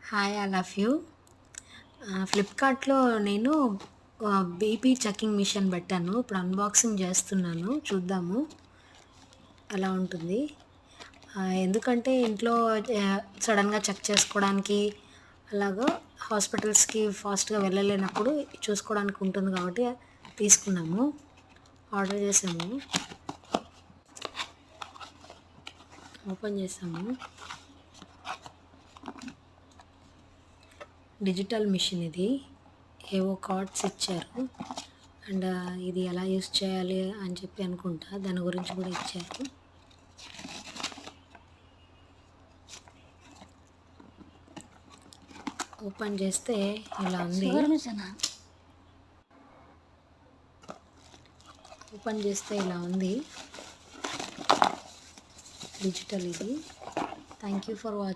Hi I love you. ఫ్లిప్‌కార్ట్‌లో నేను BP checking machine పెట్టాను. ఇప్పుడు అన్బాక్సింగ్ చేస్తున్నాను. చూద్దాము ఎలా ఉంటుంది. ఎందుకంటే ఇంట్లో సడన్‌గా చెక్ చేసుకోవడానికి అలాగా హాస్పిటల్స్‌కి ఫాస్ట్‌గా వెళ్ళలేనప్పుడు చూసుకోవడానికి ఉంటుంది కాబట్టి తీసుకున్నాము. ఆర్డర్ చేసాము. ఓపెన్ చేసాము. డిజిటల్ మిషన్ ఇది. ఏవో కార్డ్స్ ఇచ్చారు. అండ్ ఇది ఎలా యూస్ చేయాలి అని చెప్పి అనుకుంటా. దాని గురించి కూడా ఇచ్చారు. ఓపెన్ చేస్తే ఇలా ఉంది. ఓపెన్ చేస్తే ఇలా ఉంది. డిజిటల్ ఇది. Thank you for watching.